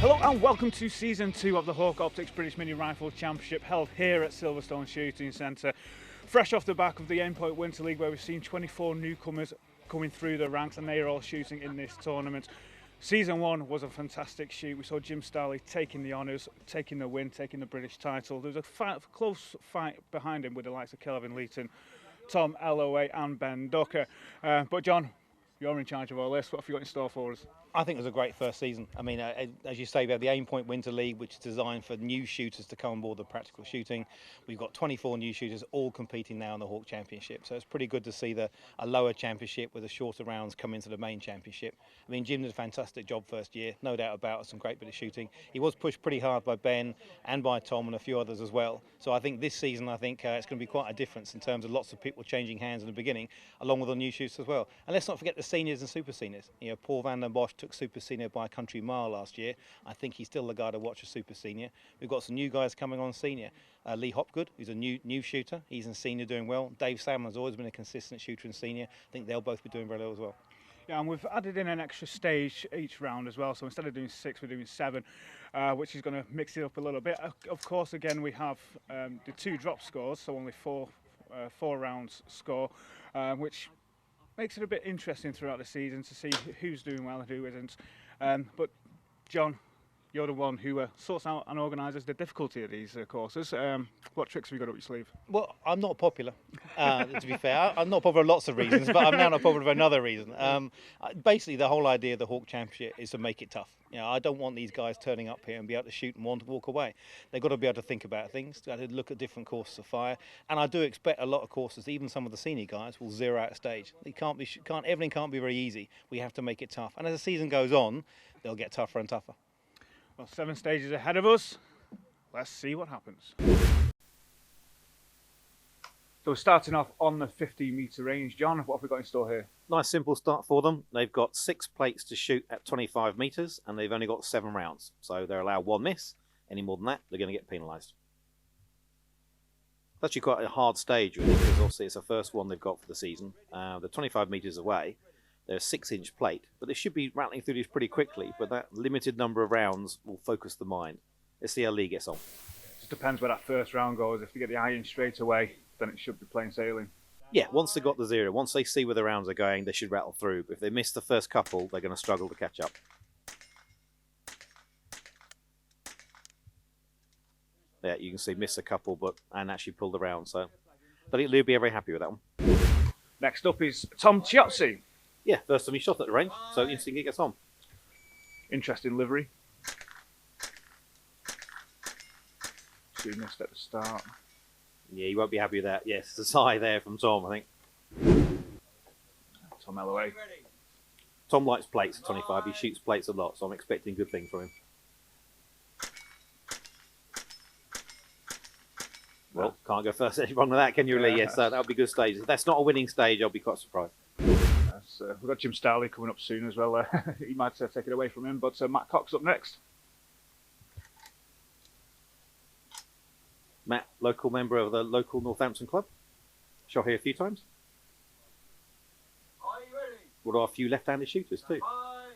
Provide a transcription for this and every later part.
Hello and welcome to Season 2 of the Hawk Optics British Mini Rifle Championship, held here at Silverstone Shooting Centre. Fresh off the back of the Endpoint Winter League, where we've seen 24 newcomers coming through the ranks, and they are all shooting in this tournament. Season 1 was a fantastic shoot. We saw Jim Starley taking the honours, taking the win, taking the British title. There was a close fight behind him with the likes of Kelvin Leeton, Tom Elloway and Ben Ducker. But John, you're in charge of all this. What have you got in store for us? I think it was a great first season. I mean, as you say, we have the Aimpoint Winter League, which is designed for new shooters to come on board the practical shooting. We've got 24 new shooters all competing now in the Hawk Championship. So it's pretty good to see a lower championship with the shorter rounds come into the main championship. I mean, Jim did a fantastic job first year, no doubt about it, some great bit of shooting. He was pushed pretty hard by Ben and by Tom and a few others as well. So I think this season, it's going to be quite a difference in terms of lots of people changing hands in the beginning, along with the new shooters as well. And let's not forget the seniors and super seniors. You know, Paul van den Bosch took Super Senior by a country mile last year. I think he's still the guy to watch as Super Senior. We've got some new guys coming on Senior. Lee Hopgood, who's a new shooter. He's in Senior doing well. Dave Salmon's always been a consistent shooter in Senior. I think they'll both be doing very well as well. Yeah, and we've added in an extra stage each round as well. So instead of doing 6, we're doing 7, which is going to mix it up a little bit. Of course, again, we have the 2 drop scores, so only 4 rounds score, which makes it a bit interesting throughout the season to see who's doing well and who isn't. But John, you're the one who sorts out and organises the difficulty of these courses. What tricks have you got up your sleeve? Well, I'm not popular, to be fair. I'm not popular for lots of reasons, but I'm now not popular for another reason. Basically, the whole idea of the Hawk Championship is to make it tough. You know, I don't want these guys turning up here and be able to shoot and want to walk away. They've got to be able to think about things, to look at different courses of fire. And I do expect a lot of courses, even some of the senior guys, will zero out a stage. Everything can't be very easy. We have to make it tough. And as the season goes on, they'll get tougher and tougher. Well, 7 stages ahead of us. Let's see what happens. So we're starting off on the 50-metre range. John, what have we got in store here? Nice simple start for them. They've got 6 plates to shoot at 25 metres and they've only got 7 rounds. So they're allowed 1 miss. Any more than that, they're going to get penalised. It's actually quite a hard stage, really, because obviously it's the first one they've got for the season. They're 25 metres away. They're a 6-inch plate, but they should be rattling through these pretty quickly. But that limited number of rounds will focus the mind. Let's see how Lee gets on. It just depends where that first round goes. If they get the iron straight away, then it should be plain sailing. Yeah, once they've got the 0, once they see where the rounds are going, they should rattle through. But if they miss the first couple, they're going to struggle to catch up. Yeah, you can see miss a couple, and actually pull the round. So I think Lee will be very happy with that one. Next up is Tom Chiozzi. Yeah, first time he shot at the range, so instantly gets on. Interesting livery. So he missed at the start. Yeah, you won't be happy with that. Yes, it's a sigh there from Tom, I think. Tom Elloway. Tom likes plates at 25. He shoots plates a lot, so I'm expecting good things from him. Well, can't go first wrong with that, can you, Lee? Yes, that'll be a good stage. If that's not a winning stage, I'll be quite surprised. We've got Jim Starley coming up soon as well. He might take it away from him, but Matt Cox up next. Matt, local member of the local Northampton club. Shot here a few times. Are you ready? What are a few left-handed shooters too? Bye.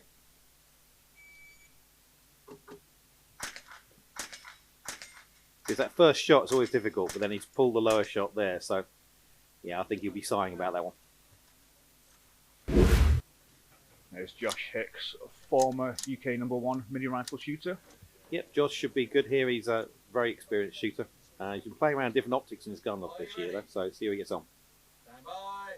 Because that first shot is always difficult, but then he's pulled the lower shot there. So, yeah, I think he'll be sighing about that one. There's Josh Hicks, a former UK #1 mini rifle shooter. Yep, Josh should be good here. He's a very experienced shooter. He's been playing around different optics in his gun loft this year, though, so see how he gets on. Stand by.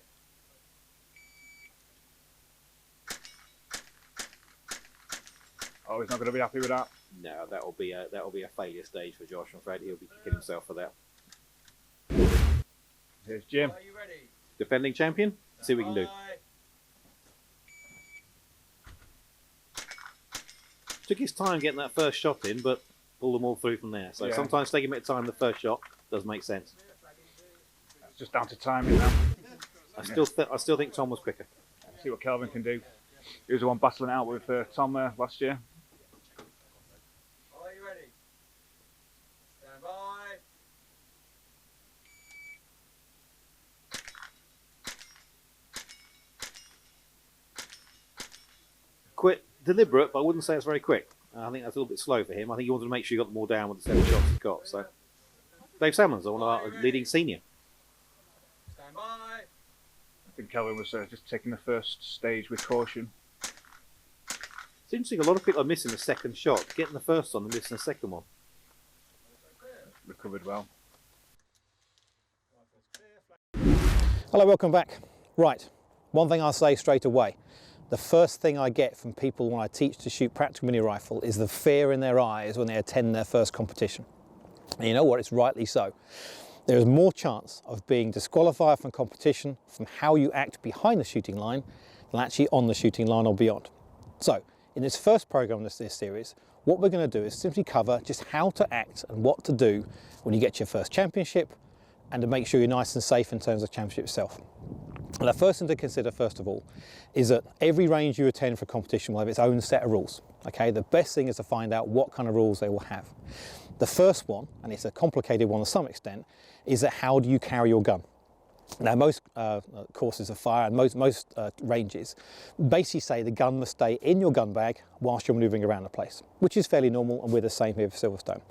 Oh, he's not going to be happy with that. No, that'll be a failure stage for Josh. I'm afraid he'll be kicking himself for that. Here's Jim. Are you ready? Defending champion. See what we can do. Bye. Took his time getting that first shot in, but pulled them all through from there. So Yeah. sometimes taking a bit of time, the first shot does make sense. It's just down to timing now. I still think Tom was quicker. See what Kelvin can do. He was the one battling out with Tom last year. Are you ready? Stand by. Quick, deliberate, but I wouldn't say it's very quick. I think that's a little bit slow for him. I think he wanted to make sure he got them all down with the 7 shots he's got. So, Dave Salmon's one of our leading senior. Stand by. I think Kelvin was just taking the first stage with caution. It's interesting, a lot of people are missing the second shot. Getting the first one and missing the second one. Recovered well. Hello, welcome back. Right, one thing I'll say straight away. The first thing I get from people when I teach to shoot practical mini rifle is the fear in their eyes when they attend their first competition. And you know what, it's rightly so. There is more chance of being disqualified from competition from how you act behind the shooting line than actually on the shooting line or beyond. So, in this first program of this series, what we're going to do is simply cover just how to act and what to do when you get your first championship and to make sure you're nice and safe in terms of the championship itself. And the first thing to consider, first of all, is that every range you attend for competition will have its own set of rules. Okay, the best thing is to find out what kind of rules they will have. The first one, and it's a complicated one to some extent, is that how do you carry your gun? Now, most courses of fire and most ranges basically say the gun must stay in your gun bag whilst you're manoeuvring around the place, which is fairly normal, and we're the same here for Silverstone.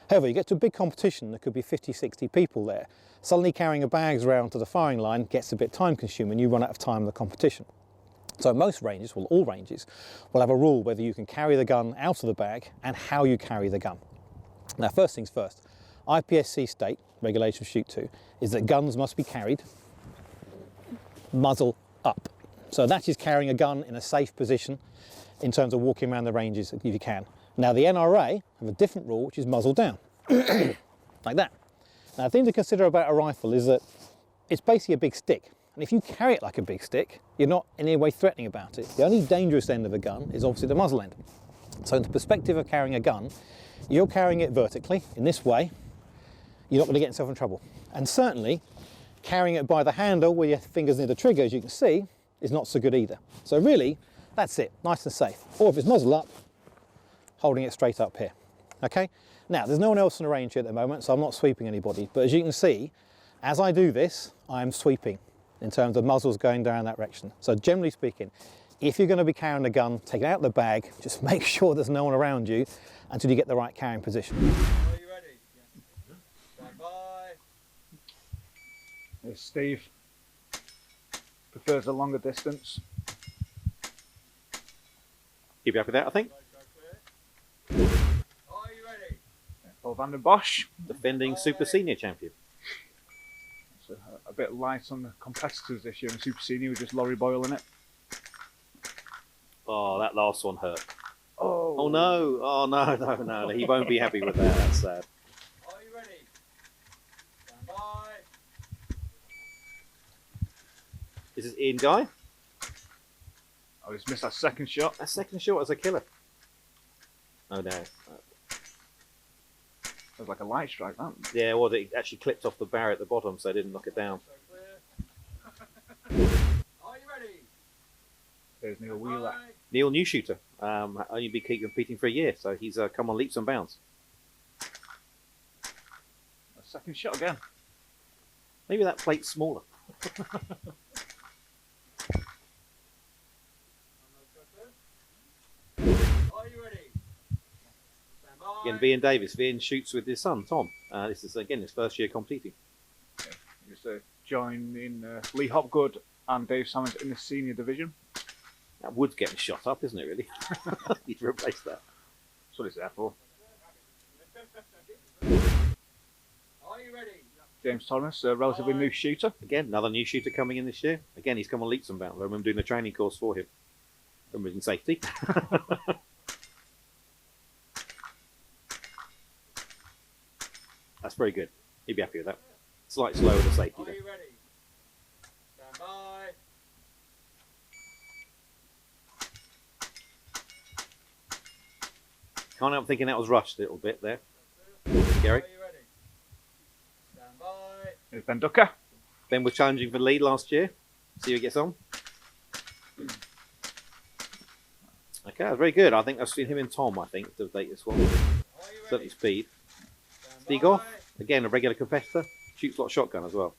However, you get to a big competition, there could be 50, 60 people there. Suddenly carrying your bags around to the firing line gets a bit time consuming, you run out of time in the competition. So most ranges, well all ranges, will have a rule whether you can carry the gun out of the bag and how you carry the gun. Now first things first, IPSC state, regulation shoot to, is that guns must be carried muzzle up. So that is carrying a gun in a safe position in terms of walking around the ranges if you can. Now the NRA have a different rule which is muzzle down, like that. Now the thing to consider about a rifle is that it's basically a big stick. And if you carry it like a big stick, you're not in any way threatening about it. The only dangerous end of a gun is obviously the muzzle end. So in the perspective of carrying a gun, you're carrying it vertically, in this way, you're not going to get yourself in trouble. And certainly, carrying it by the handle where your fingers near the trigger, as you can see, is not so good either. So really, that's it, nice and safe. Or if it's muzzle up, holding it straight up here. Okay? Now, there's no one else in the range here at the moment, so I'm not sweeping anybody. But as you can see, as I do this, I'm sweeping in terms of muzzles going down that direction. So generally speaking, if you're going to be carrying a gun, take it out of the bag, just make sure there's no one around you until you get the right carrying position. Are you ready? Stand by. There's Steve. Prefers a longer distance. Keep you up with that, I think. Are you ready? Paul van den Bosch. Defending Super Senior champion. So a bit light on the competitors this year in Super Senior with just Laurie Boyle in it. Oh, that last one hurt. Oh, Oh no, oh no, he won't be happy with that, that's sad. Are you ready? Stand by. This is Ian Guy. Oh, he's missed that second shot. That second shot was a killer. Oh no. It was like a light strike, that. Yeah, well, it actually clipped off the barrier at the bottom, so it didn't knock it down. So clear. Are you ready? There's Neil Wheeler. Bye. Neil, new shooter. Only been competing for a year, so he's come on leaps and bounds. A second shot again. Maybe that plate's smaller. Are you ready? Stand by. Again, Vian Davis. Vian shoots with his son, Tom. This is, again, his first year competing. He's joining Lee Hopgood and Dave Salmons in the senior division. That wood's getting shot up, isn't it, really? Need to replace that. That's what it's there for. Are you ready? James Thomas, a relatively new shooter. Again, another new shooter coming in this year. Again, he's come on leaps and bounds. I remember doing a training course for him. Remember in safety. That's very good. He'd be happy with that. Slightly slower than safety. Are Though. you ready? Stand by. Can't help thinking that was rushed a little bit there. Gary? Are you ready? Stand by. Here's Ben Ducker. Ben was challenging for lead last year. See who he gets on. Okay, that's very good. I think I've seen him and Tom, I think, to date this one. Are you Certainly ready? speed. Stand Speed by. off. Again, a regular competitor. Shoots a lot of shotgun as well.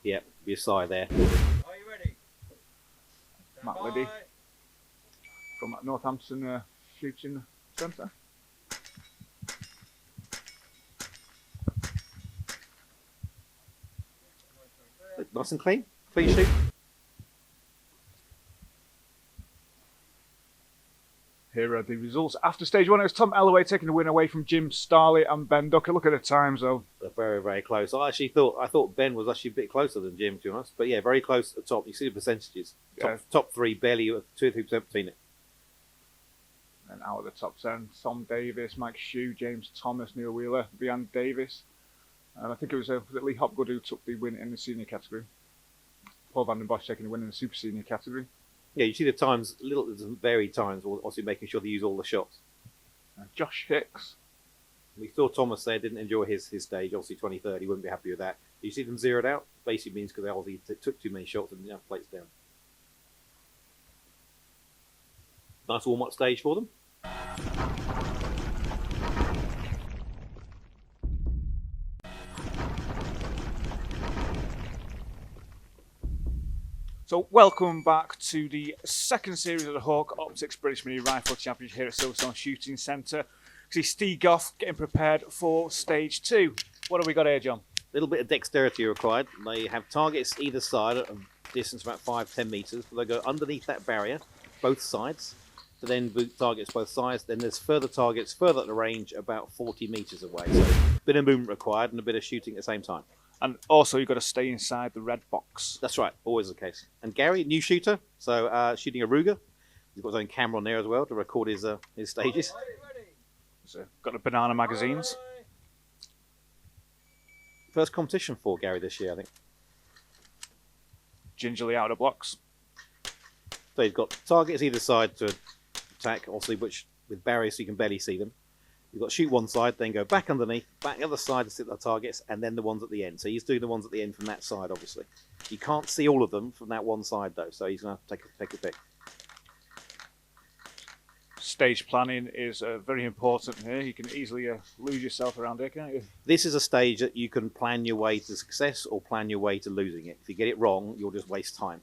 Yep, be a sigh there. Are you ready? Matt Liddy from Northampton Shooting Centre. Nice and clean. Clean shoot. Here are the results after stage one. It was Tom Ellaway taking the win away from Jim Starley and Ben Ducker. Look at the times though. They're very, very close. I thought Ben was actually a bit closer than Jim, to be honest. But yeah, very close at the top. You see the percentages. Top three, barely 2 or 3% between it. And out of the top 10, Tom Davis, Mike Shue, James Thomas, Neil Wheeler, Rhiannon Davis. And I think it was Lee Hopgood who took the win in the senior category. Paul van den Bosch taking the win in the super senior category. Yeah, you see the times, varied times, obviously making sure they use all the shots. Josh Hicks. We saw Thomas there didn't enjoy his stage, obviously 23rd, he wouldn't be happy with that. You see them zeroed out, basically means because they obviously took too many shots and plates down. Nice warm-up stage for them. So welcome back to the second series of the Hawk Optics British Mini Rifle Championship here at Silverstone Shooting Centre. See Steve Goff getting prepared for stage 2. What have we got here, John? A little bit of dexterity required. They have targets either side of distance about 5-10 metres. But they go underneath that barrier, both sides, to then boot targets both sides. Then there's further targets further at the range, about 40 metres away. So a bit of movement required and a bit of shooting at the same time. And also you've got to stay inside the red box. That's right, always the case. And Gary, new shooter, so shooting a Ruger. He's got his own camera on there as well to record his stages. So got the banana magazines. First competition for Gary this year, I think. Gingerly out of the blocks. So he's got targets either side to attack, obviously, which with barriers so you can barely see them. You've got to shoot one side, then go back underneath, back the other side to sit the targets, and then the ones at the end. So he's doing the ones at the end from that side, obviously. You can't see all of them from that one side, though, so he's going to have to take a pick. Stage planning is very important here. You can easily lose yourself around here, can't you? This is a stage that you can plan your way to success or plan your way to losing it. If you get it wrong, you'll just waste time.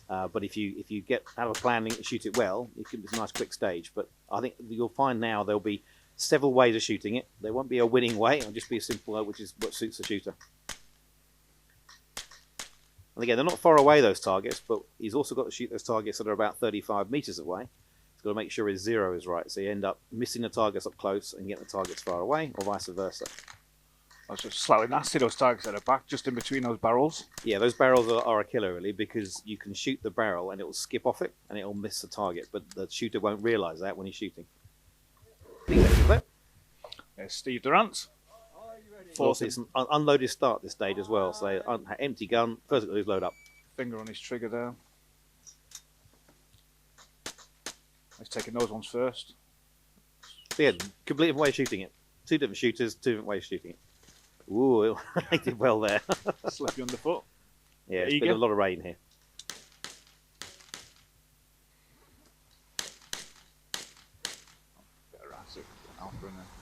But if you get out of a planning and shoot it well, it's a nice quick stage. But I think you'll find now there'll be several ways of shooting it. There won't be a winning way. It'll just be a simple way, which is what suits the shooter. And again, they're not far away, those targets, but he's also got to shoot those targets that are about 35 metres away. He's got to make sure his zero is right. So you end up missing the targets up close and getting the targets far away, or vice versa. That's just slightly nasty, those targets at the back, just in between those barrels. Yeah, those barrels are a killer, really, because you can shoot the barrel and it will skip off it and it will miss the target, but the shooter won't realise that when he's shooting. There's Steve Durant. Also, it's an unloaded start this stage as well, so empty gun, first got his load up. Finger on his trigger there. He's taking those ones first. So yeah, completely different way of shooting it. Two different shooters, two different ways of shooting it. Ooh, I did well there. Slip you underfoot. Yeah, it's been a lot of rain here.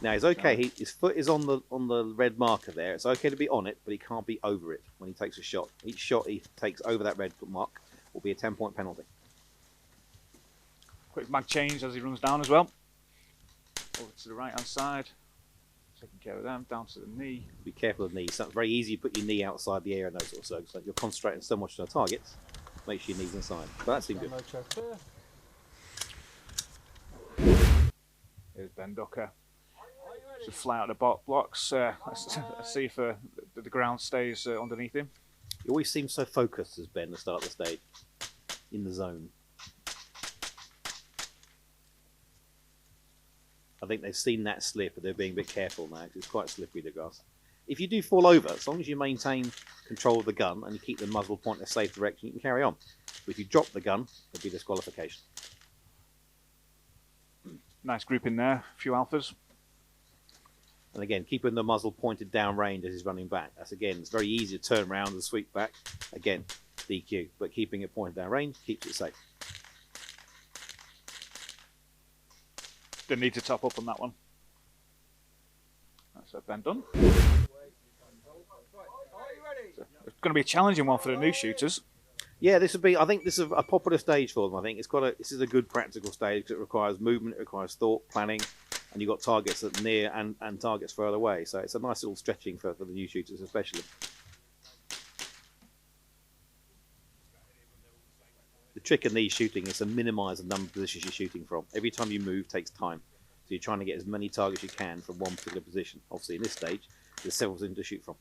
Now it's okay. His foot is on the red marker there. It's okay to be on it, but he can't be over it when he takes a shot. Each shot he takes over that red mark will be a 10-point penalty. Quick mag change as he runs down as well. Over to the right hand side. Taking care of them, down to the knee. Be careful of the knee. It's very easy to put your knee outside the air and those sort of circles. Like you're concentrating so much on the targets, make sure your knee's inside. But that seemed good. Here's Ben Ducker. To fly out the blocks. Let's see if the ground stays underneath him. He always seems so focused as Ben to start the stage, in the zone. I think they've seen that slip, but they're being a bit careful now because it's quite slippery, the grass. If you do fall over, as long as you maintain control of the gun and you keep the muzzle point in a safe direction, you can carry on. But if you drop the gun, it'll be disqualification. Nice group in there, a few alphas. And again, keeping the muzzle pointed down range as he's running back. That's again, it's very easy to turn around and sweep back. Again, DQ, but keeping it pointed down range keeps it safe. Didn't need to top up on that one. That's Ben done. So it's going to be a challenging one for the new shooters. Yeah, this would be. I think this is a popular stage for them. I think this is a good practical stage because it requires movement, it requires thought, planning, and you've got targets at near and targets further away. So it's a nice little stretching for the new shooters, especially. The trick in these shooting is to minimise the number of positions you're shooting from. Every time you move takes time, so you're trying to get as many targets you can from one particular position. Obviously, in this stage, there's several positions to shoot from.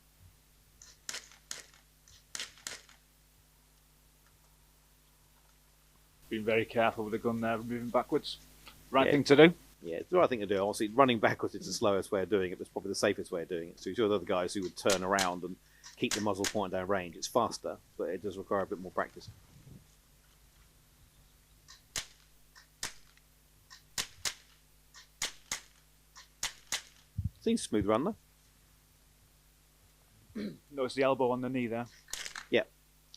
Being very careful with the gun there, moving backwards. Right thing to do. Yeah, it's the right thing to do. Obviously, running backwards is the slowest way of doing it, but it's probably the safest way of doing it. So you see other guys who would turn around and keep the muzzle pointed down range. It's faster, but it does require a bit more practice. Seems smooth run though. Notice the elbow on the knee there. Yeah.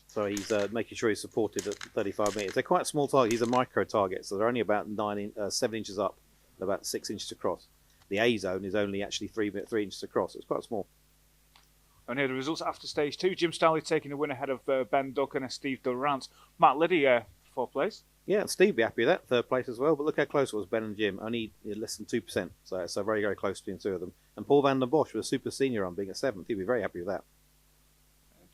So he's making sure he's supported at 35 metres. They're quite small targets. He's a micro target, so they're only about 7 inches up and about 6 inches across. The A zone is only actually 3 inches across. It's quite small. And here are the results after stage 2. Jim Stanley taking the win ahead of Ben Duncan and Steve Durant. Matt Liddy, 4th place. Yeah, Steve be happy with that, 3rd place as well. But look how close it was, Ben and Jim. Only less than 2%. So very, very close between the two of them. And Paul van der Bosch was a super senior on being at 7th. He'd be very happy with that.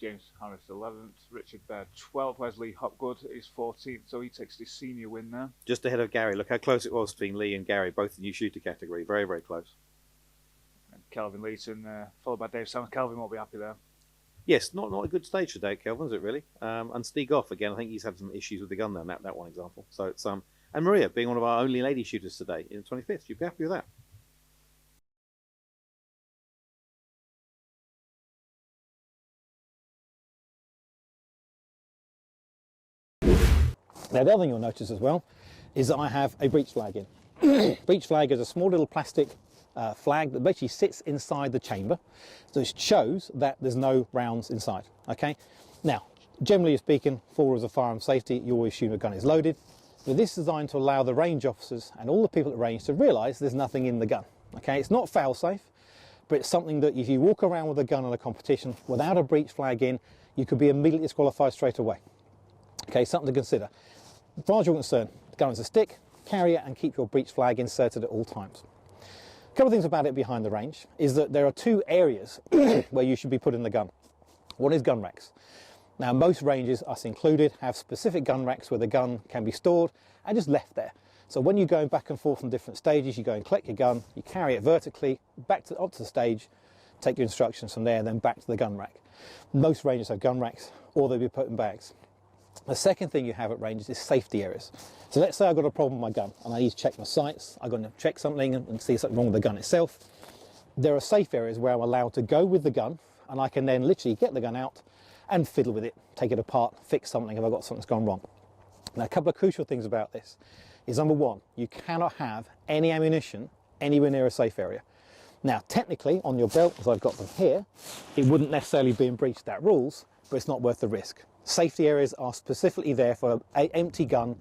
James Harris 11th, Richard Baird 12th, Wesley Hopgood is 14th, so he takes the senior win there. Just ahead of Gary. Look how close it was between Lee and Gary, both the new shooter category. Very, very close. And Kelvin Leighton, followed by Dave Sanders. Kelvin won't be happy there. Yes, not a good stage today, Kelvin, is it really? And Stieg Off again. I think he's had some issues with the gun there. That one example. So it's and Maria being one of our only lady shooters today in the 25th. You'd be happy with that. Now the other thing you'll notice as well is that I have a breech flag in. Breech flag is a small little plastic flag that basically sits inside the chamber, so it shows that there's no rounds inside. Okay. Now, generally speaking, for rules of firearm safety, you always assume a gun is loaded, but this is designed to allow the range officers and all the people at range to realise there's nothing in the gun. Okay, it's not fail-safe, but it's something that if you walk around with a gun in a competition without a breech flag in, you could be immediately disqualified straight away. Okay, something to consider. As far as you're concerned, the gun is a stick, carry it and keep your breech flag inserted at all times. A couple of things about it behind the range is that there are 2 areas where you should be putting the gun. One is gun racks. Now most ranges, us included, have specific gun racks where the gun can be stored and just left there. So when you're going back and forth on different stages, you go and collect your gun, you carry it vertically, up to the stage, take your instructions from there, then back to the gun rack. Most ranges have gun racks or they'll be put in bags. The second thing you have at ranges is safety areas. So let's say I've got a problem with my gun and I need to check my sights, I'm going to check something and see something wrong with the gun itself. There are safe areas where I'm allowed to go with the gun and I can then literally get the gun out and fiddle with it, take it apart, fix something if I've got something that's gone wrong. Now a couple of crucial things about this is number 1, you cannot have any ammunition anywhere near a safe area. Now technically on your belt, as I've got them here, it wouldn't necessarily be in breach of that rules, but it's not worth the risk. Safety areas are specifically there for an empty gun,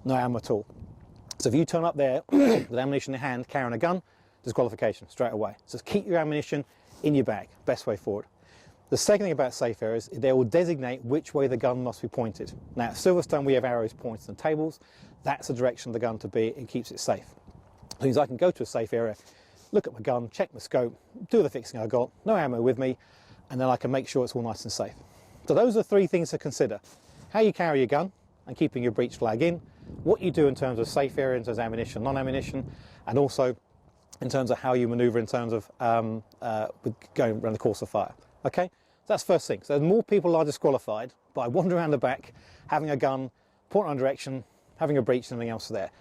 no ammo at all. So if you turn up there with ammunition in hand, carrying a gun, disqualification straight away. So keep your ammunition in your bag, best way forward. The second thing about safe areas, they will designate which way the gun must be pointed. Now at Silverstone we have arrows pointed on tables, that's the direction of the gun to be, it keeps it safe. That means I can go to a safe area, look at my gun, check my scope, do the fixing I've got, no ammo with me, and then I can make sure it's all nice and safe. So those are 3 things to consider. How you carry your gun and keeping your breech flag in, what you do in terms of safe area, in terms of ammunition, non-ammunition, and also in terms of how you manoeuvre in terms of going around the course of fire. Okay, so that's first thing. So more people are disqualified by wandering around the back, having a gun, pointing on direction, having a breech and anything else there.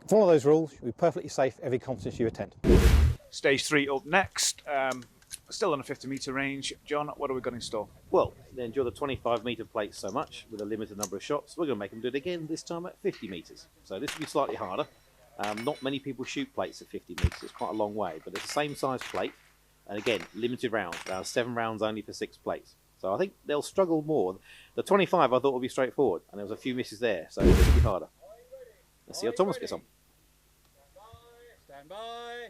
Follow those rules, you'll be perfectly safe every competition you attend. Stage 3 up next. Still on a 50-metre range. John, what have we got in store? Well, they enjoy the 25-metre plates so much with a limited number of shots. We're going to make them do it again, this time at 50 metres. So this will be slightly harder. Not many people shoot plates at 50 metres. It's quite a long way, but it's the same size plate. And again, limited rounds. 7 rounds only for 6 plates. So I think they'll struggle more. The 25 I thought would be straightforward, and there was a few misses there, so it's going to be harder. Let's see how Thomas gets on. Stand by.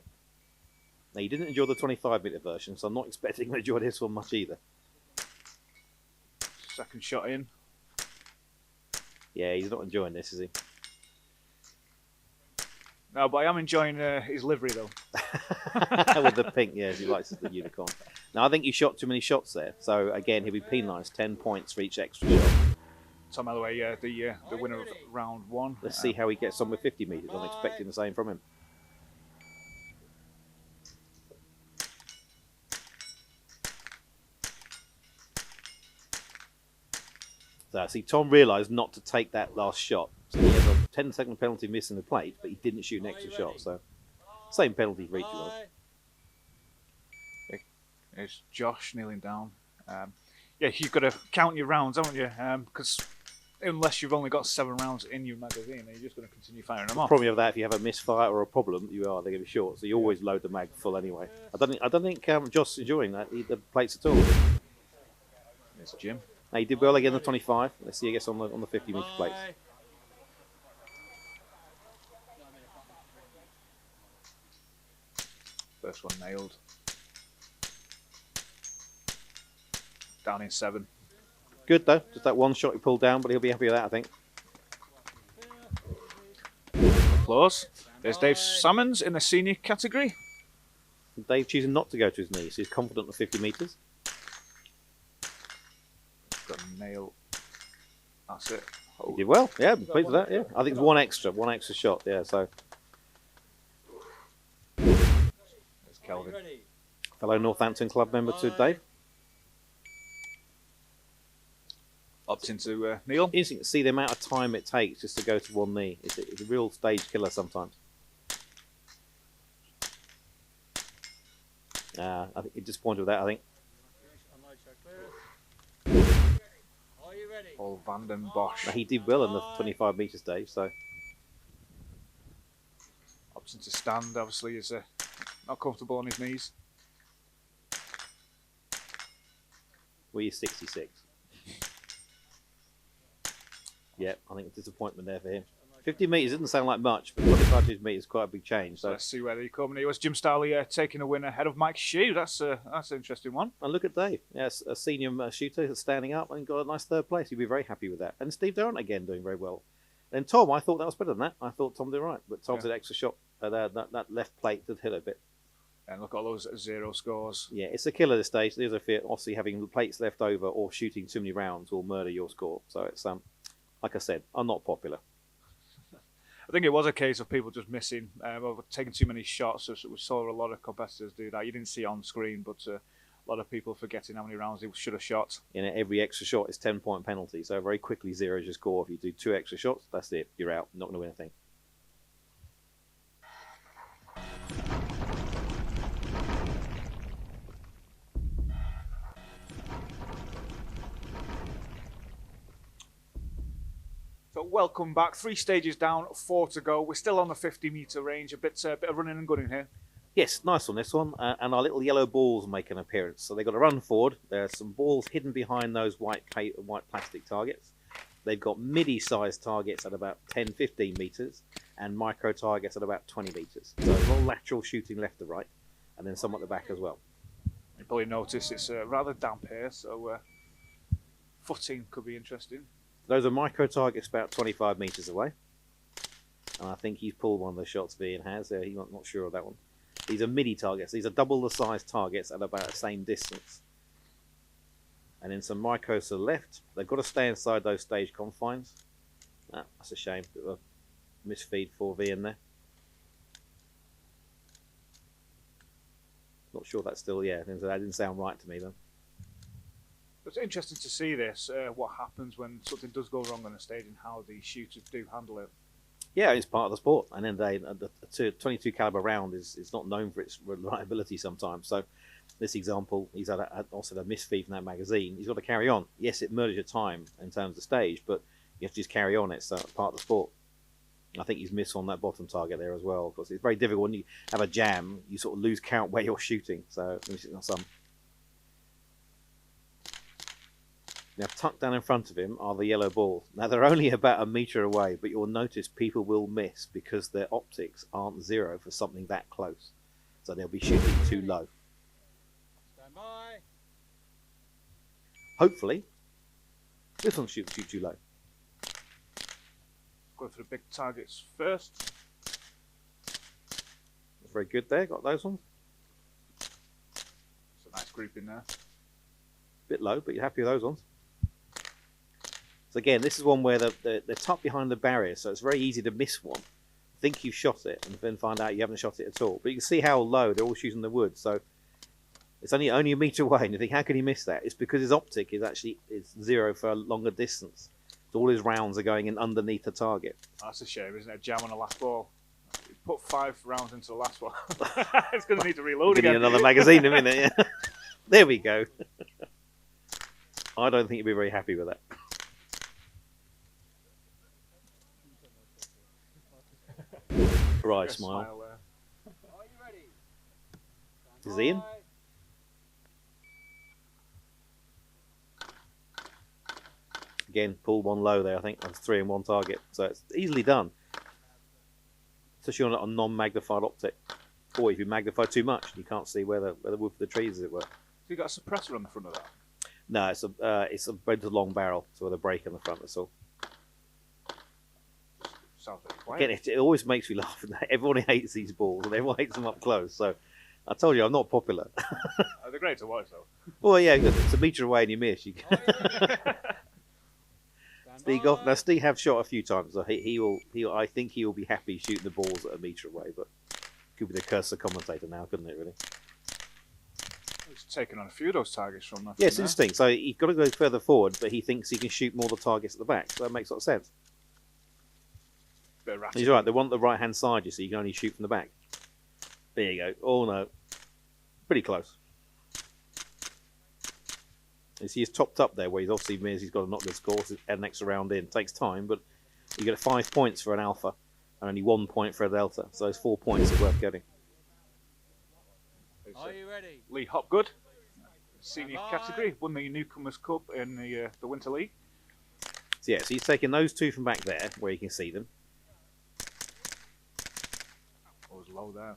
Now, you didn't enjoy the 25-metre version, so I'm not expecting to enjoy this one much either. Second shot in. Yeah, he's not enjoying this, is he? No, but I am enjoying his livery though. With the pink, yes, he likes the unicorn. Now, I think you shot too many shots there. So, again, he'll be penalised 10 points for each extra shot. Tom Alloway, the winner of round 1. Let's see how he gets on with 50 metres. I'm expecting the same from him. So, see, Tom realised not to take that last shot. So he has a 10-second penalty missing the plate, but he didn't shoot an extra shot. So, same penalty for each of them. It's Josh kneeling down. Yeah, you've got to count your rounds, haven't you? Because unless you've only got 7 rounds in your magazine, you're just going to continue firing them off. The problem of that, if you have a misfire or a problem, they're going to be short. So you always load the mag full anyway. I don't think Josh's enjoying that the plates at all. It's Jim. Now, he did well again on the 25. Let's see how he gets on the 50 metre plates. First one nailed. Down in 7. Good though, just that one shot he pulled down, but he'll be happy with that, I think. Applause. There's Dave Salmons in the senior category. Dave choosing not to go to his knees. He's confident on 50 metres. Got a nail. That's it. He did well. Yeah, I'm pleased with that. Yeah, I think it's one extra shot. Yeah, so There's Kelvin. fellow Northampton club member to Dave. Opts into Neil. Interesting to see the amount of time it takes just to go to one knee. It's a real stage killer sometimes. I think he's disappointed with that. I think. Paul van den Bosch. He did well in the 25 metre stage, so Opts into stand. Obviously, is not comfortable on his knees. we're 66. Yeah, I think a disappointment there for him. 50 metres doesn't sound like much, but 25 metres is quite a big change. So So, let's see where they come. And it was Jim Starley taking a win ahead of Mike Shue. That's an interesting one. and look at Dave. Yes, a senior shooter that's standing up and got a nice third place. He'd be very happy with that. And Steve Durrant again doing very well. And Tom, I thought that was better than that. I thought Tom did right, but Tom's an extra shot. That left plate did hit a bit. And look at all those 0 scores. Yeah, it's a killer at this stage. There's a fear, obviously, having plates left over or shooting too many rounds will murder your score. So it's like I said, I'm not popular. I think it was a case of people just missing, or taking too many shots. So we saw a lot of competitors do that. You didn't see it on screen, but a lot of people forgetting how many rounds they should have shot. Every extra shot is 10-point penalty. So very quickly zeros your score. If you do 2 extra shots, that's it. You're out. Not going to win anything. So welcome back. 3 stages down, 4 to go. We're still on the 50-metre range. A bit of running and gunning here. Yes, nice on this one. And our little yellow balls make an appearance. So they've got to run forward. There are some balls hidden behind those white plastic targets. They've got midi-sized targets at about 10-15 metres and micro targets at about 20 metres. So a lot of lateral shooting left to right, and then some at the back as well. You probably notice it's rather damp here, so footing could be interesting. Those are micro targets about 25 metres away. And I think he's pulled one of the shots Ian has. He's not sure of that one. These are midi targets. These are double the size targets at about the same distance. And then some micros to the left. They've got to stay inside those stage confines. That's a shame. Bit of a misfeed for Ian there. Not sure that's still, that didn't sound right to me then. It's interesting to see this, what happens when something does go wrong on a stage and how the shooters do handle it. Yeah, it's part of the sport. And then the 22 caliber round is not known for its reliability sometimes. So this example, he's also had a misfeed from that magazine. He's got to carry on. Yes, it murders your time in terms of the stage, but you have to just carry on. It's part of the sport. I think he's missed on that bottom target there as well, because it's very difficult when you have a jam. You sort of lose count where you're shooting. So some. Now, tucked down in front of him are the yellow balls. Now, they're only about a metre away, but you'll notice people will miss because their optics aren't 0 for something that close. So they'll be shooting too low. Stand by. Hopefully, this one shoots too low. Going for the big targets first. Very good there, got those ones. It's a nice group in there. Bit low, but you're happy with those ones. So again, this is one where they're tucked behind the barrier, so it's very easy to miss one. Think you've shot it, and then find out you haven't shot it at all. But you can see how low they're all shooting the wood, so it's only a metre away, and you think, how can he miss that? It's because his optic is actually zero for a longer distance. So all his rounds are going in underneath the target. That's a shame, isn't it? Jam on the last ball. You put 5 rounds into the last one. It's going to need to reload Give again. me another magazine in a minute. Yeah. There we go. I don't think you'd be very happy with that. Right, smile. There. Are you ready? Is he in? Again, pull one low there, I think. That's 3 in 1 target. So it's easily done. Especially on a non-magnified optic. Or if you magnify too much, you can't see where the wood for the trees, as it were. So you got a suppressor on the front of that? No, it's a long barrel, so with a break in the front, that's all. Sounds very quiet. Again, it always makes me laugh. Everyone hates these balls, and everyone hates them up close. So I told you, I'm not popular. They're great to watch, though. Well, yeah, it's a metre away and you miss. You Steve off. Now, Steve have shot a few times, so I think he will be happy shooting the balls at a metre away, but could be the curse of commentator now, couldn't it, really? He's taken on a few of those targets from that. Yeah, it's interesting. So he's got to go further forward, but he thinks he can shoot more of the targets at the back, so that makes a lot of sense. Bit erratic. He's right, they want the right-hand side, you see, you can only shoot from the back. There you go. Oh, no. Pretty close. You see he's topped up there, where he's obviously means he's got to knock the score, add an extra round in. Takes time, but you get 5 points for an alpha, and only 1 point for a delta. So those 4 points are worth getting. Are you ready? Lee Hopgood, senior category, won the Newcomers Cup in the Winter League. So yeah, so he's taking those 2 from back there, where you can see them. Oh, it was low there.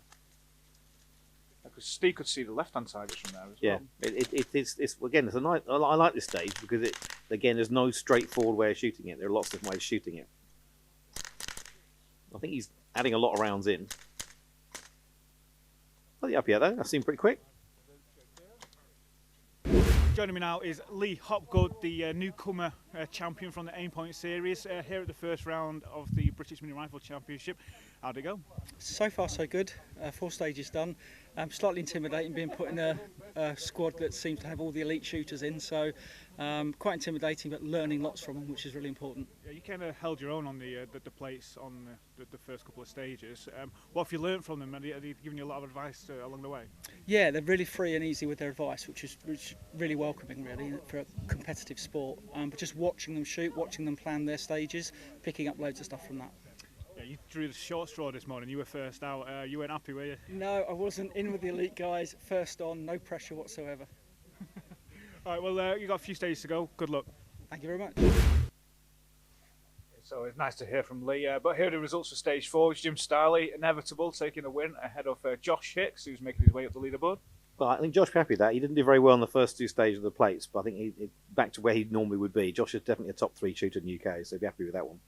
Because Steve could see the left-hand targets from there as Yeah, well. it's again, it's a nice. I like this stage because again, there's no straightforward way of shooting it. There are lots of different ways of shooting it. I think he's adding a lot of rounds in. Not up yet though. That seemed pretty quick. Joining me now is Lee Hopgood, the newcomer champion from the Aimpoint series, here at the first round of the British Mini Rifle Championship. How'd it go? So far so good. 4 stages done. Slightly intimidating being put in a squad that seems to have all the elite shooters in, so quite intimidating, but learning lots from them, which is really important. Yeah, you kind of held your own on the plates on the first couple of stages. What have you learned from them? Are they giving you a lot of advice along the way? Yeah, they're really free and easy with their advice, which is really welcoming really for a competitive sport. But just watching them shoot, watching them plan their stages, picking up loads of stuff from that. Yeah, you drew the short straw this morning. You were first out. You weren't happy, were you? No, I wasn't in with the elite guys. First on, no pressure whatsoever. All right, well, you got a few stages to go. Good luck. Thank you very much. So it's nice to hear from Lee. But here are the results for stage 4. It's Jim Starley, inevitable, taking a win ahead of Josh Hicks, who's making his way up the leaderboard. Well, I think Josh be happy with that. He didn't do very well in the first 2 stages of the plates, but I think he back to where he normally would be. Josh is definitely a top 3 shooter in the UK, so he'd be happy with that one.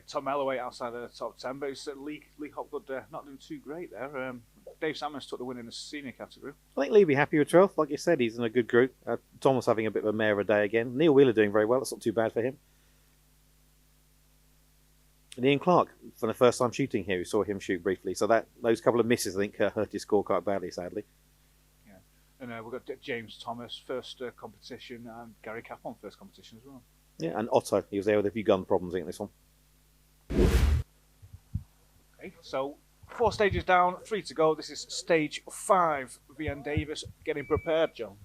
Tom Melloway outside of the top 10, but it's Lee Hopgood not doing too great there. Dave Salmons took the win in the senior category. I think Lee would be happy with 12th. Like you said, he's in a good group. Thomas having a bit of a mare of a day again. Neil Wheeler doing very well. That's not too bad for him. And Ian Clark, for the first time shooting here, we saw him shoot briefly. So those couple of misses, I think, hurt his score quite badly, sadly. Yeah, and we've got James Thomas, first competition, and Gary Capon, first competition as well. Yeah, and Otto, he was there with a few gun problems, I think, this one. Okay, so 4 stages down, 3 to go. This is stage 5. VN Davis getting prepared, John.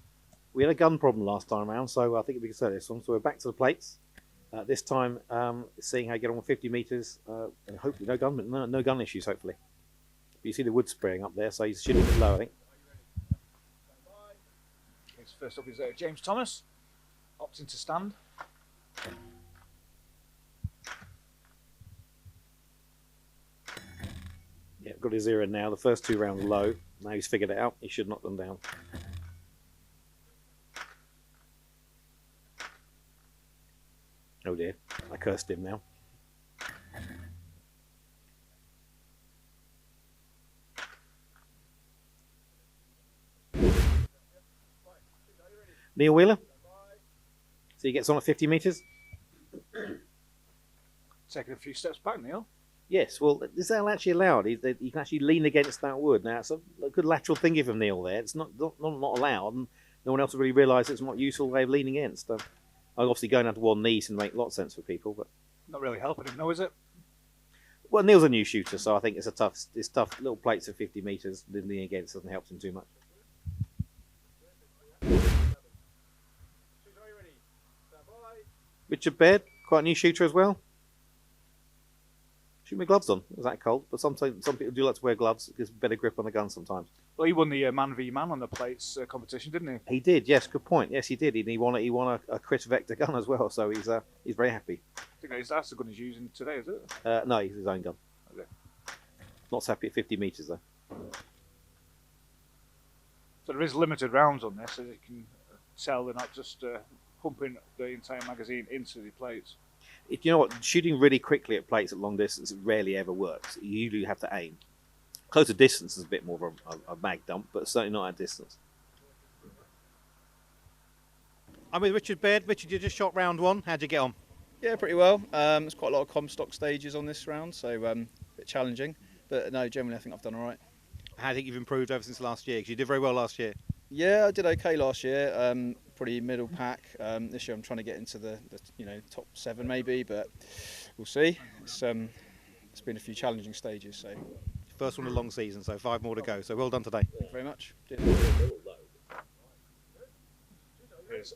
We had a gun problem last time around, so I think we can say this one. So we're back to the plates. This time, seeing how you get on with 50 metres, and hopefully no gun issues, hopefully. But you see the wood spraying up there, so he's shooting a bit low, I think. Okay, so first up is James Thomas, opting to stand. Yeah, got his ear in now. The first 2 rounds low. Now he's figured it out. He should knock them down. Oh dear, I cursed him now. Neil Wheeler. So he gets on at 50 metres. Taking a few steps back, Neil. Yes, well, is that actually allowed? You can actually lean against that wood. Now, it's a good lateral thinking from Neil there. It's not allowed, and no one else has really realised it's not a useful way of leaning against. Obviously, going down to one knee can make a lot of sense for people, but Not really helping him, no, is it? well, Neil's a new shooter, so I think it's tough. Little plates of 50 metres leaning against doesn't help him too much. Richard Baird, quite a new shooter as well. Shoot my gloves on. It was that cold, but some people do like to wear gloves. It gives better grip on the gun sometimes. Well, he won the man v man on the plates competition, didn't he? He did, yes, good point. Yes, he did. He won a Chris Vector gun as well, so he's very happy. I think that's the gun he's using today, is it? No, he's his own gun. Okay. Not so happy at 50 metres though. So there is limited rounds on this, so you can tell they're not just pumping the entire magazine into the plates. If you know what, shooting really quickly at plates at long distance rarely ever works. You usually have to aim. Closer distance is a bit more of a mag dump, but certainly not at distance. I'm with Richard Baird. Richard, you just shot round 1. How'd you get on? Yeah, pretty well. There's quite a lot of Comstock stages on this round, so a bit challenging. But no, generally I think I've done all right. How do you think you've improved ever since last year? Because you did very well last year. Yeah, I did okay last year. Pretty middle pack. This year I'm trying to get into the top 7 maybe, but we'll see. It's been a few challenging stages, so. First one of a long season, so 5 more to go. So well done today. Thank you very much. Here's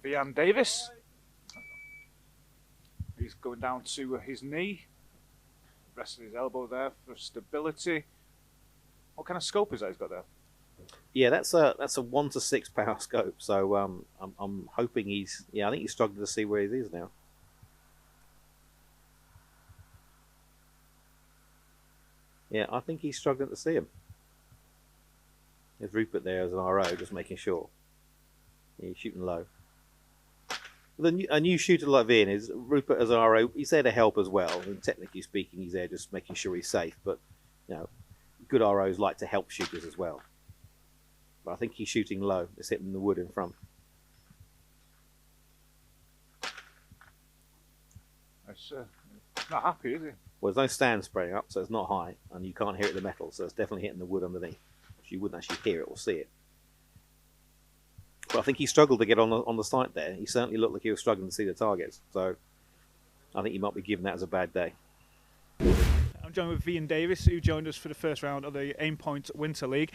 Vian Davis. He's going down to his knee. Resting his elbow there for stability. What kind of scope is that he's got there? Yeah, that's a 1 to 6 power scope. So I'm hoping I think he's struggling to see where he is now. Yeah, I think he's struggling to see him. There's Rupert there as an RO, just making sure. Yeah, he's shooting low. A new shooter like Vian is Rupert as an RO. He's there to help as well. And technically speaking, he's there just making sure he's safe. But good ROs like to help shooters as well. But I think he's shooting low. It's hitting the wood in front. It's not happy, is he? Well, there's no stand spraying up, so it's not high, and you can't hear it in the metal, so it's definitely hitting the wood underneath. So you wouldn't actually hear it or see it. But I think he struggled to get on the sight there. He certainly looked like he was struggling to see the targets. So I think he might be given that as a bad day. I'm joined with Vian Davis, who joined us for the first round of the Aimpoint Winter League.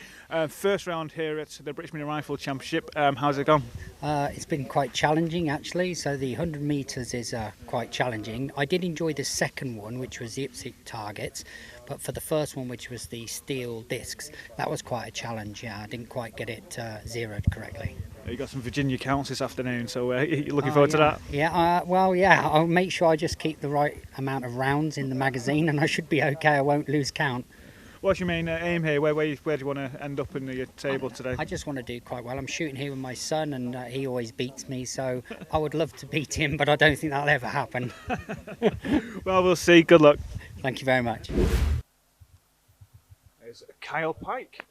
First round here at the British Mini Rifle Championship. How's it gone? It's been quite challenging actually, so the 100 metres is quite challenging. I did enjoy the second one, which was the IPSC targets, but for the first one, which was the steel discs, that was quite a challenge. Yeah, I didn't quite get it zeroed correctly. You got some Virginia counts this afternoon, so you're looking forward to that? Yeah, well, yeah, I'll make sure I just keep the right amount of rounds in the magazine and I should be okay, I won't lose count. What's your main aim here? Where do you want to end up in the table today? I just want to do quite well. I'm shooting here with my son and he always beats me, so I would love to beat him, but I don't think that'll ever happen. Well, we'll see. Good luck. Thank you very much. There's Kyle Pike.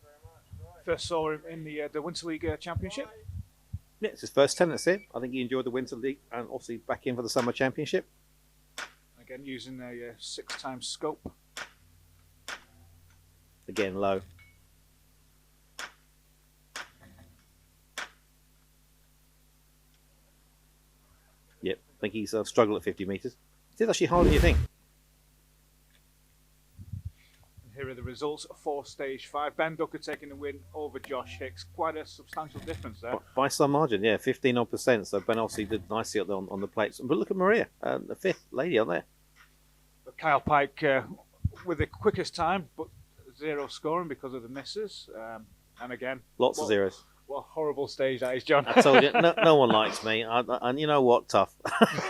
First saw him in the Winter League Championship. Yeah, it's his first tennis here. I think he enjoyed the Winter League and obviously back in for the Summer Championship. Again, using a 6x scope. Again, low. Yep, I think he's struggled at 50 metres. It's actually harder than you think. Here are the results for Stage 5. Ben Ducker taking the win over Josh Hicks. Quite a substantial difference there. By some margin, yeah, 15%. So Ben obviously did nicely on the plates. But look at Maria, the 5th lady on there. But Kyle Pike with the quickest time, but 0 scoring because of the misses. And again, lots of zeros. What a horrible stage that is, John. I told you, no one likes me. And you know what? Tough.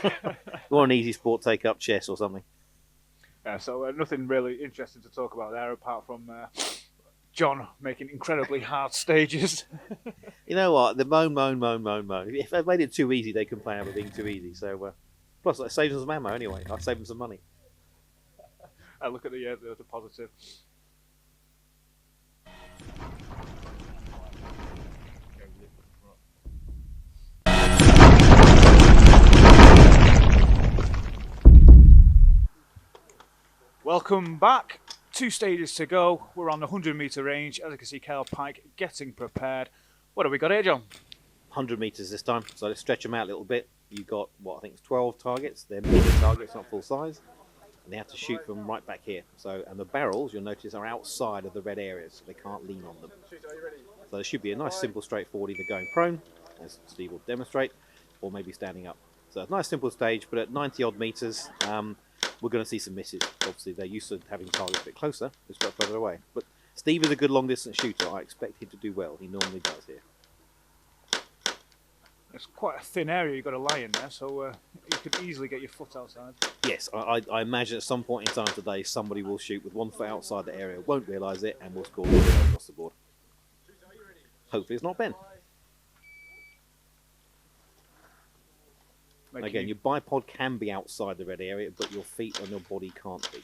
You want an easy sport, take up chess or something. So nothing really interesting to talk about there apart from John making incredibly hard stages. You know what? The moan. If they made it too easy, they complain about being too easy. So plus, it saves them some ammo anyway. I'll save them some money. I look at the positive. Welcome back. 2 stages to go. We're on the 100-metre range. As you can see, Kyle Pike getting prepared. What have we got here, John? 100 metres this time, so let's stretch them out a little bit. You've got, what, I think it's 12 targets. They're mini targets, not full size. And they have to shoot from right back here. So, and the barrels, you'll notice, are outside of the red areas, so they can't lean on them. So there should be a nice, simple, straightforward, either going prone, as Steve will demonstrate, or maybe standing up. So a nice, simple stage, but at 90-odd metres, we're going to see some misses. Obviously, they're used to having targets a bit closer, just got further away. But Steve is a good long-distance shooter. I expect him to do well. He normally does here. It's quite a thin area you've got to lie in there, so you could easily get your foot outside. Yes, I imagine at some point in time today, somebody will shoot with 1 foot outside the area, won't realise it, and will score across the board. Hopefully it's not Ben. Again, your bipod can be outside the red area, but your feet and your body can't be.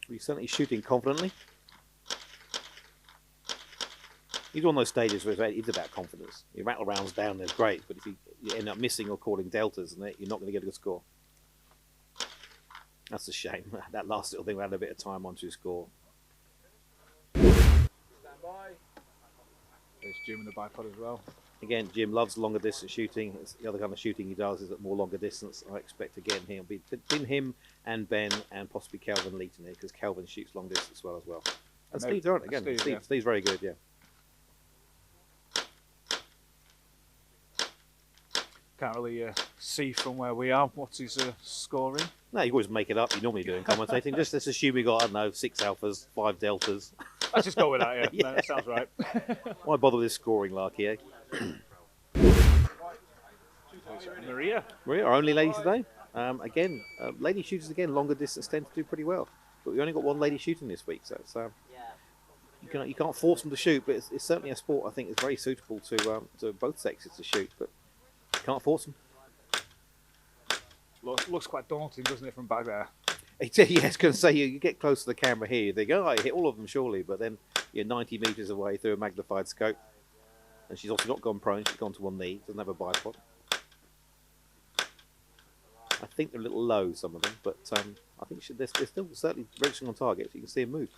You're certainly shooting confidently. He's one of those stages where it's about confidence. Your rattle rounds down there's great, but if you end up missing or calling deltas, and you're not going to get a good score. That's a shame. That last little thing, we had a bit of time on to score. There's Jim in the bipod as well. Again, Jim loves longer distance shooting. It's the other kind of shooting he does is at more longer distance. I expect again he'll be between him and Ben and possibly Kelvin Leeton here, because Kelvin shoots long distance well as well. And Steve's on again. Steve's very good, yeah. Can't really see from where we are what's his scoring. No, you always make it up. You normally do in commentating. Just let's assume we got, I don't know, 6 alphas, 5 deltas. Let's just go with that, yeah. Yeah. No, that sounds right. Why bother with this scoring larky, eh? Maria. Maria, our only lady today. Again, lady shooters again, longer distance tend to do pretty well. But we only got 1 lady shooting this week, so it's, you can't force them to shoot. But it's certainly a sport I think is very suitable to both sexes to shoot. But you can't force them. Looks quite daunting, doesn't it, from back there? Yeah, I was going to say, you get close to the camera here, you think, oh, I hit all of them surely, but then you're 90 metres away through a magnified scope. And she's also not gone prone, she's gone to 1 knee, doesn't have a bipod. I think they're a little low, some of them, but I think they're still certainly registering on target, so you can see them move.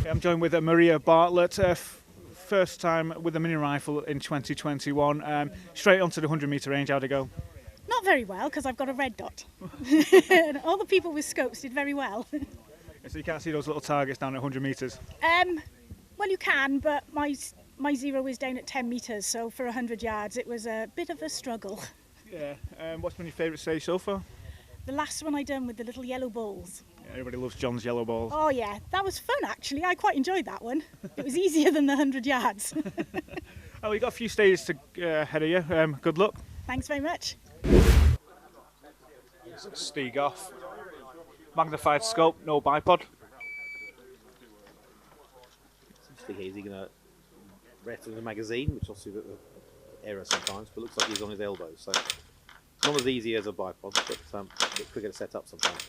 Yeah, I'm joined with Maria Bartlett. First time with a mini rifle in 2021. Straight onto the 100-metre range, how'd it go? Not very well, because I've got a red dot. All the people with scopes did very well. So you can't see those little targets down at 100 metres? Well, you can, but my zero is down at 10 metres, so for 100 yards it was a bit of a struggle. Yeah. What's been your favourite stage so far? The last one I done with the little yellow balls. Yeah, everybody loves John's yellow balls. Oh yeah, that was fun actually. I quite enjoyed that one. It was easier than the 100 yards. Oh, we got a few stages to ahead of you. Good luck. Thanks very much. Stieg off. Magnified scope, no bipod. Is he going to rest in the magazine, which obviously is an error sometimes, but looks like he's on his elbows. So not as easy as a bipod, but a bit quicker to set up sometimes.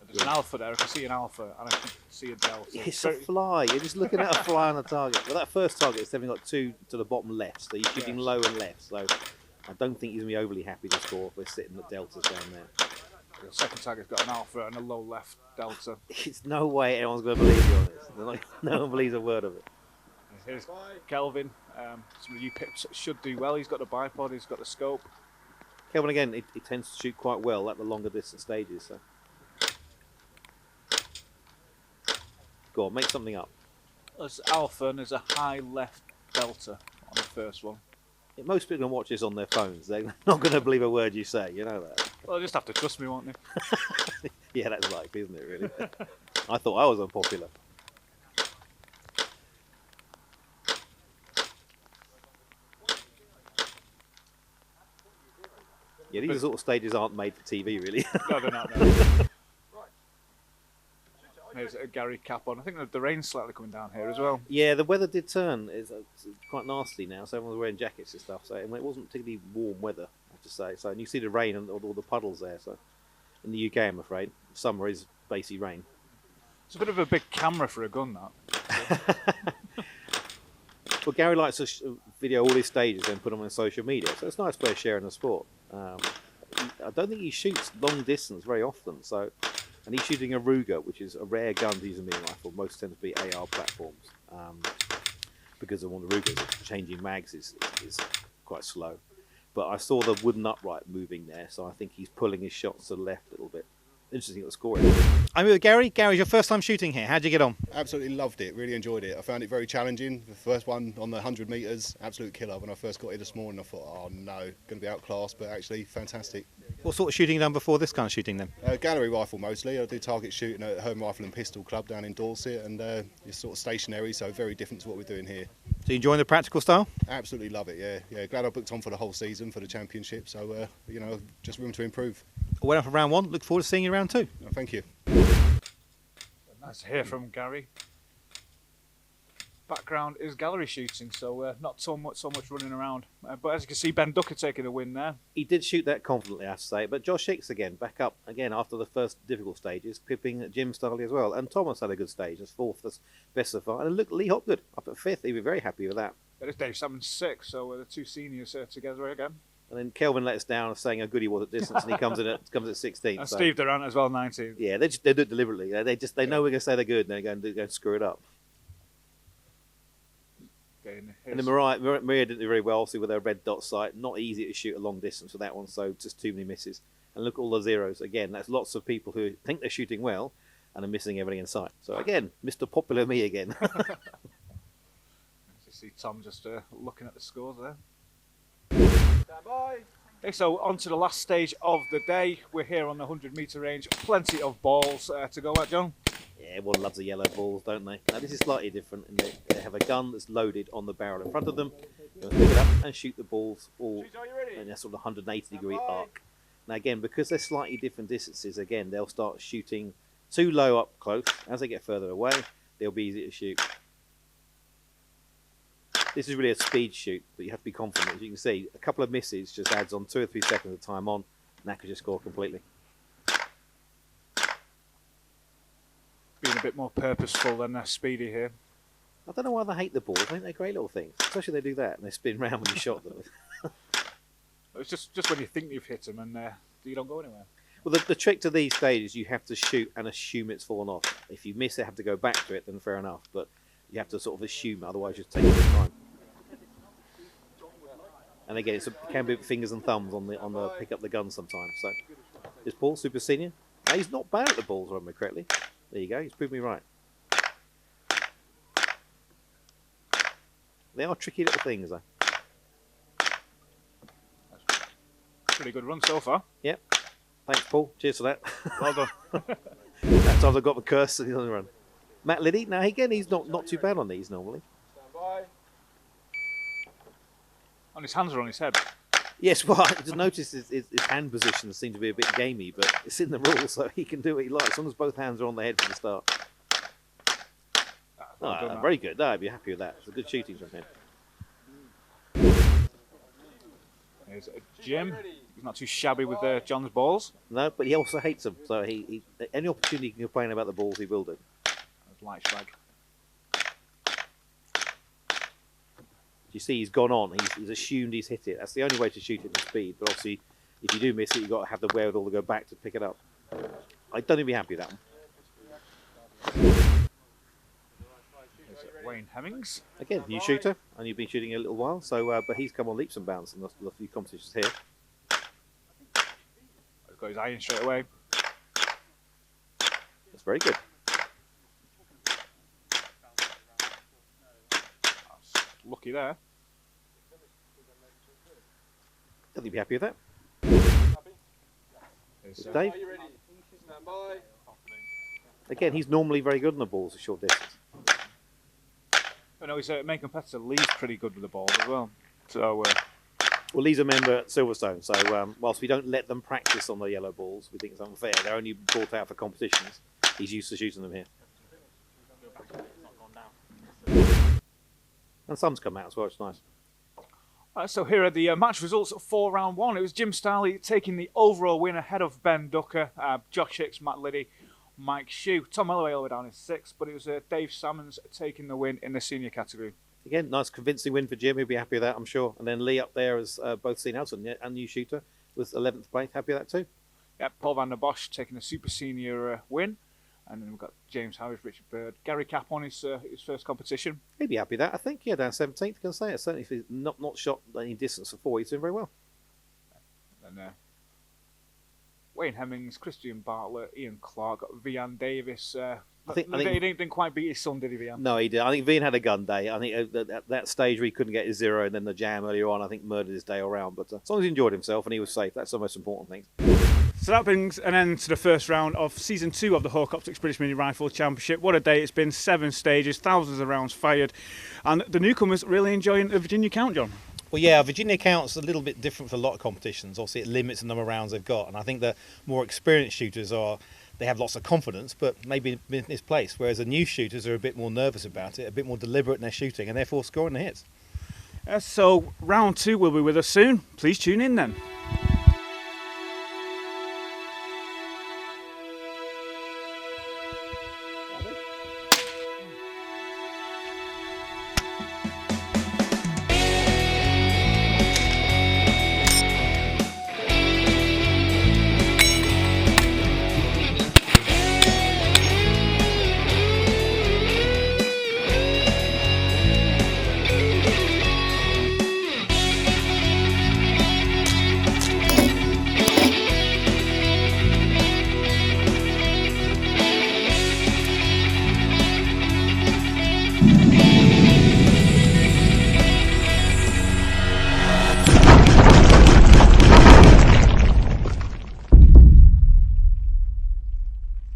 There's an alpha there. I can see an alpha and I can see a delta. It's a fly. You're just looking at a fly on a target. Well, that first target has definitely got 2 to the bottom left, so he's shooting low and left. So I don't think he's going to be overly happy to score if we're sitting at deltas down there. The second target's got an alpha and a low left delta. It's no way anyone's going to believe you on this. No one believes a word of it. Here's Kelvin. Some of you pips should do well. He's got the bipod, he's got the scope. Kelvin, again, he tends to shoot quite well at the longer distance stages. So. Go on, make something up. There's alpha and there's a high left delta on the first one. Yeah, most people can watch this on their phones. They're not going to believe a word you say, you know that. Well, they'll just have to trust me, won't they? Yeah, that's likely, isn't it, really? I thought I was unpopular. Yeah, these sort of stages aren't made for TV, really. No, they're not. No. There's a Gary cap on. I think the rain's slightly coming down here as well. Yeah, the weather did turn. It's quite nasty now, so everyone's wearing jackets and stuff. So it wasn't particularly warm weather, I have to say. So and you see the rain and all the puddles there. So in the UK, I'm afraid, summer is basically rain. It's a bit of a big camera for a gun, that. Well, Gary likes to video all his stages and put them on social media, so it's a nice way of sharing the sport. I don't think he shoots long distance very often, so, and he's shooting a Ruger, which is a rare gun to use a mini rifle. Most tend to be AR platforms, because of all the Rugers. Changing mags is quite slow. But I saw the wooden upright moving there, so I think he's pulling his shots to the left a little bit. Interesting at the scoring. I'm with Gary. Gary's your first time shooting here. How'd you get on? Absolutely loved it, really enjoyed it. I found it very challenging. The first one on the 100 metres, absolute killer. When I first got here this morning, I thought, oh no, going to be outclassed, but actually fantastic. What sort of shooting you done before this kind of shooting then? Gallery rifle mostly. I do target shooting at Home Rifle and Pistol Club down in Dorset, and it's sort of stationary, so very different to what we're doing here. So you enjoying the practical style? Absolutely love it, yeah. Glad I booked on for the whole season for the championship, so you know, just room to improve. Well done for round 1. Look forward to seeing you round 2. Thank you. Nice to hear from Gary. Background is gallery shooting, so not so much running around. But as you can see, Ben Ducker taking the win there. He did shoot that confidently, I have to say. But Josh Hicks again, back up again after the first difficult stages, pipping Jim Starley as well. And Thomas had a good stage, as fourth, as best so far. And look, Lee Hopgood up at fifth. He'd be very happy with that. There's Dave Salmon sixth, so the two seniors together again. And then Kelvin let us down, saying how good he was at distance, and he comes at 16th. And so. Steve Durant as well, 19th. Yeah, they do it deliberately. They know we're going to say they're good, and they're going to screw it up. And then Maria did it very well, obviously, with her red dot sight. Not easy to shoot a long distance with that one, so just too many misses. And look at all the zeros. Again, that's lots of people who think they're shooting well and are missing everything in sight. So again, Mr. Popular Me again. You see Tom just looking at the scores there. Stand by. Okay, so on to the last stage of the day. We're here on the 100-metre range. Plenty of balls to go at, John. Yeah, everyone loves the yellow balls, don't they? Now, this is slightly different in that they have a gun that's loaded on the barrel in front of them. They'll pick it up and shoot the balls all in a sort of 180-degree arc. Now, again, because they're slightly different distances, again, they'll start shooting too low up close. As they get further away, they'll be easy to shoot. This is really a speed shoot, but you have to be confident. As you can see, a couple of misses just adds on 2 or 3 seconds of time on, and that could just score completely. Being a bit more purposeful than Speedy here. I don't know why they hate the balls. I think they're great little things. Especially they do that and they spin round when you shot them. It's just when you think you've hit them and you don't go anywhere. Well, the trick to these stages, you have to shoot and assume it's fallen off. If you miss it, have to go back to it, then fair enough. But you have to sort of assume, otherwise just take your time. And again, it can be fingers and thumbs on the pick up the gun sometimes. So, is Paul super senior? No, he's not bad at the balls, if I remember correctly. There you go. He's proved me right. They are tricky little things, though. Pretty good run so far. Yep. Thanks, Paul. Cheers for that. Well done. That time I got the curse on the run. Matt Liddy. Now again, he's not too bad on these normally. Stand by. And his hands are on his head. Yes, well, I just noticed his hand positions seem to be a bit gamey, but it's in the rules, so he can do what he likes, as long as both hands are on the head from the start. Well done, very good. No, I'd be happy with that. It's a good shooting from him. Here's Jim. He's not too shabby with John's balls. No, but he also hates them, so he any opportunity he can complain about the balls, he will do. That's Lightstrike. You see he's gone on, he's assumed he's hit it. That's the only way to shoot it with speed, but obviously if you do miss it, you've got to have the wherewithal to go back to pick it up. I don't even be happy with that one. Wayne Hemmings. Again, new shooter, and you've been shooting a little while, so but he's come on leaps and bounds in the few competitions here. He's got his iron straight away. That's very good. That's lucky there. I think you'd be happy with that. Here's, Dave. Are you ready? Stand by. Again, he's normally very good on the balls at short distance. I know his main competitor Lee's pretty good with the ball as well. So, well, Lee's a member at Silverstone, so whilst we don't let them practice on the yellow balls, we think it's unfair. They're only brought out for competitions. He's used to shooting them here. And some's come out as well, it's nice. So here are the match results for round one. It was Jim Starley taking the overall win ahead of Ben Ducker, Josh Hicks, Matt Liddy, Mike Shue. Tom Melloway all the way down in sixth, but it was Dave Salmons taking the win in the senior category. again, nice convincing win for Jim. He'll be happy with that, I'm sure. And then Lee up there has both seen out and a new shooter with 11th place. Happy with that too. Yeah, Paul van der Bosch taking a super senior win. And then we've got James Harris, Richard Bird, Gary Cap on his first competition. He'd be happy with that, I think. Yeah, down 17th, can I say it. Certainly if he's not shot any distance before, he's doing very well. And Wayne Hemmings, Christian Bartlett, Ian Clark, Vian Davis. I think he didn't quite beat his son, did he, Vian? No, he did. I think Vian had a gun day. I think at that stage where he couldn't get his 0 and then the jam earlier on, I think murdered his day all round. But as long as he enjoyed himself and he was safe, that's the most important thing. So that brings an end to the first round of Season 2 of the Hawk Optics British Mini Rifle Championship. What a day it's been, 7 stages, thousands of rounds fired. And the newcomers really enjoying the Virginia count, John. Well, yeah, Virginia count's a little bit different for a lot of competitions. Obviously, it limits the number of rounds they've got. And I think the more experienced shooters they have lots of confidence, but maybe misplaced. Whereas the new shooters are a bit more nervous about it, a bit more deliberate in their shooting, and therefore scoring the hits. So round 2 will be with us soon. Please tune in then.